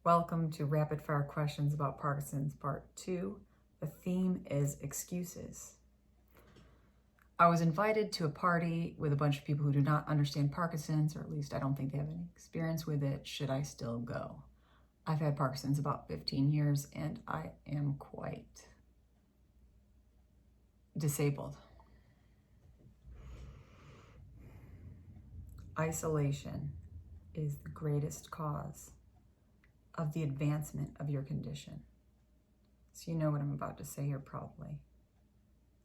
Welcome to Rapid Fire Questions about Parkinson's Part 2. The theme is excuses. I was invited to a party with a bunch of people who do not understand Parkinson's, or at least I don't think they have any experience with it. Should I still go? I've had Parkinson's about 15 years and I am quite disabled. Isolation is the greatest cause of the advancement of your condition. So you know what I'm about to say here probably.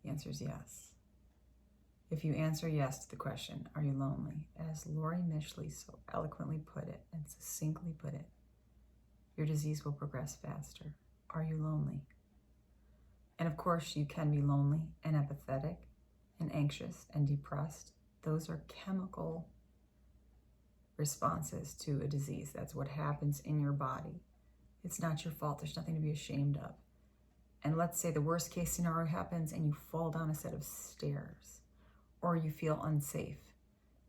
The answer is yes. If you answer yes to the question, are you lonely? As Lori Mishley so eloquently put it and succinctly put it, your disease will progress faster. Are you lonely? And of course you can be lonely and apathetic and anxious and depressed. Those are chemical responses to a disease. That's what happens in your body. It's not your fault. There's nothing to be ashamed of. And let's say the worst case scenario happens and you fall down a set of stairs or you feel unsafe.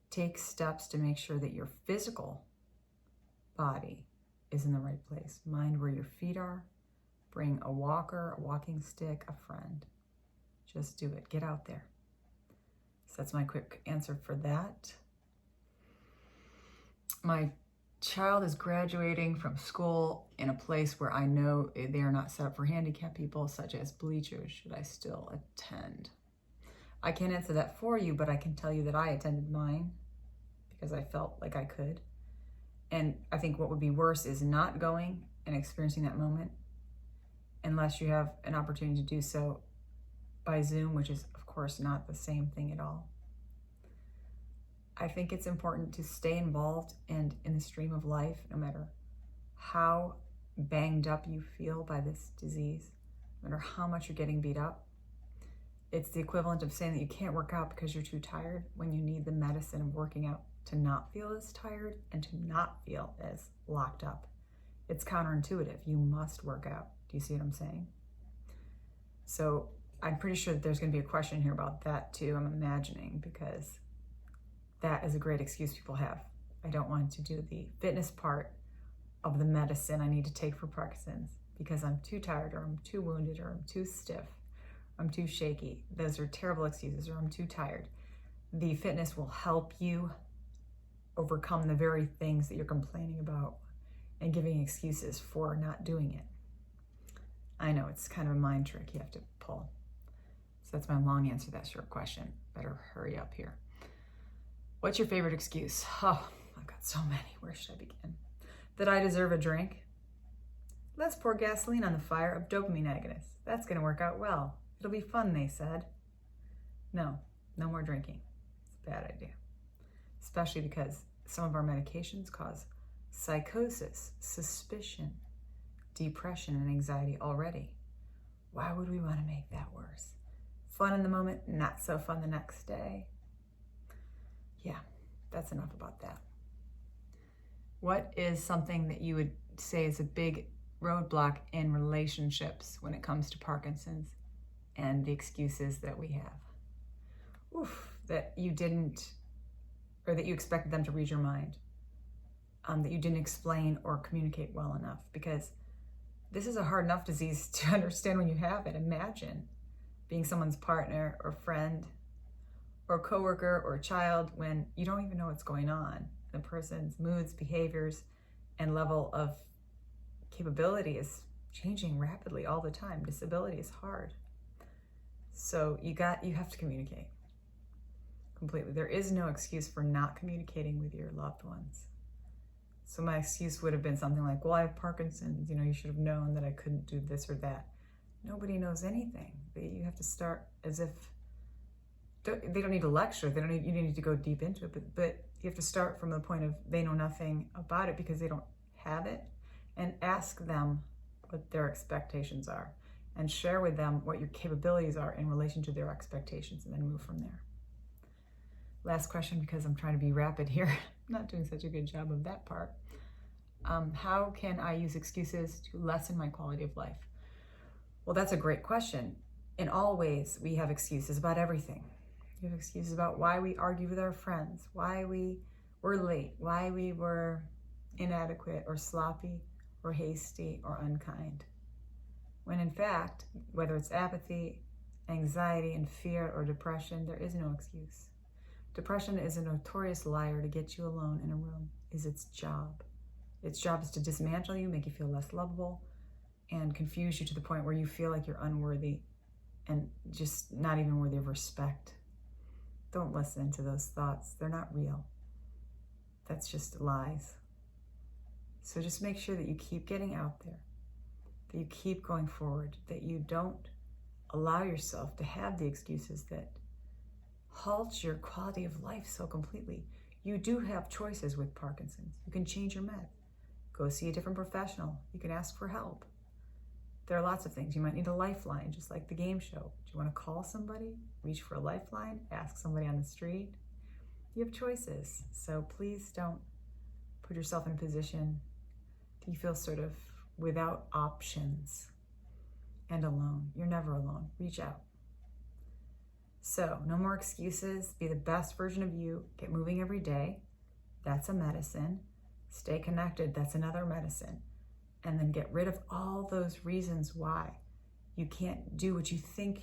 Take steps to make sure that your physical body is in the right place. Mind where your feet are. Bring a walker, a walking stick, a friend. Just do it. Get out there. So that's my quick answer for that. My child is graduating from school in a place where I know they are not set up for handicapped people, such as bleachers. Should I still attend? I can't answer that for you, but I can tell you that I attended mine because I felt like I could. And I think what would be worse is not going and experiencing that moment unless you have an opportunity to do so by Zoom, which is, of course, not the same thing at all. I think it's important to stay involved and in the stream of life, no matter how banged up you feel by this disease, no matter how much you're getting beat up. It's the equivalent of saying that you can't work out because you're too tired when you need the medicine of working out to not feel as tired and to not feel as locked up. It's counterintuitive. You must work out. Do you see what I'm saying? So I'm pretty sure that there's going to be a question here about that too, I'm imagining, because that is a great excuse people have. I don't want to do the fitness part of the medicine I need to take for Parkinson's because I'm too tired, or I'm too wounded, or I'm too stiff, or I'm too shaky. Those are terrible excuses, or I'm too tired. The fitness will help you overcome the very things that you're complaining about and giving excuses for not doing it. I know it's kind of a mind trick you have to pull. So that's my long answer to that short question. Better hurry up here. What's your favorite excuse? Oh, I've got so many. Where should I begin? That I deserve a drink? Let's pour gasoline on the fire of dopamine agonists. That's going to work out well. It'll be fun, they said. No more drinking. It's a bad idea. Especially because some of our medications cause psychosis, suspicion, depression, and anxiety already. Why would we want to make that worse? Fun in the moment, not so fun the next day. Yeah, that's enough about that. What is something that you would say is a big roadblock in relationships when it comes to Parkinson's and the excuses that we have? That you didn't, or that you expected them to read your mind, that you didn't explain or communicate well enough, because this is a hard enough disease to understand when you have it. Imagine being someone's partner or friend or coworker or child when you don't even know what's going on. The person's moods, behaviors, and level of capability is changing rapidly all the time. Disability is hard. So you have to communicate completely. There is no excuse for not communicating with your loved ones. So my excuse would have been something like, well, I have Parkinson's, you should have known that I couldn't do this or that. Nobody knows anything. You have to start as if, they don't need a lecture, you need to go deep into it, but you have to start from the point of they know nothing about it because they don't have it, and ask them what their expectations are and share with them what your capabilities are in relation to their expectations, and then move from there. Last question, because I'm trying to be rapid here. I'm not doing such a good job of that part. How can I use excuses to lessen my quality of life? Well, that's a great question. In all ways, we have excuses about everything. We have excuses about why we argue with our friends, why we were late, why we were inadequate or sloppy, or hasty or unkind. When in fact, whether it's apathy, anxiety, and fear, or depression, there is no excuse. Depression is a notorious liar to get you alone in a room, is its job. Its job is to dismantle you, make you feel less lovable, and confuse you to the point where you feel like you're unworthy and just not even worthy of respect. Don't listen to those thoughts. They're not real. That's just lies. So just make sure that you keep getting out there, that you keep going forward, that you don't allow yourself to have the excuses that halt your quality of life so completely. You do have choices with Parkinson's. You can change your med. Go see a different professional. You can ask for help. There are lots of things. You might need a lifeline, just like the game show. Do you want to call somebody? Reach for a lifeline? Ask somebody on the street? You have choices. So please don't put yourself in a position that you feel sort of without options and alone. You're never alone. Reach out. So no more excuses. Be the best version of you. Get moving every day. That's a medicine. Stay connected. That's another medicine. And then get rid of all those reasons why you can't do what you think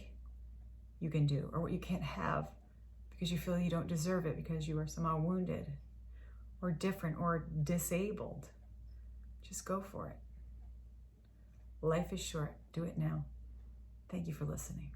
you can do, or what you can't have because you feel you don't deserve it, because you are somehow wounded or different or disabled. Just go for it. Life is short. Do it now. Thank you for listening.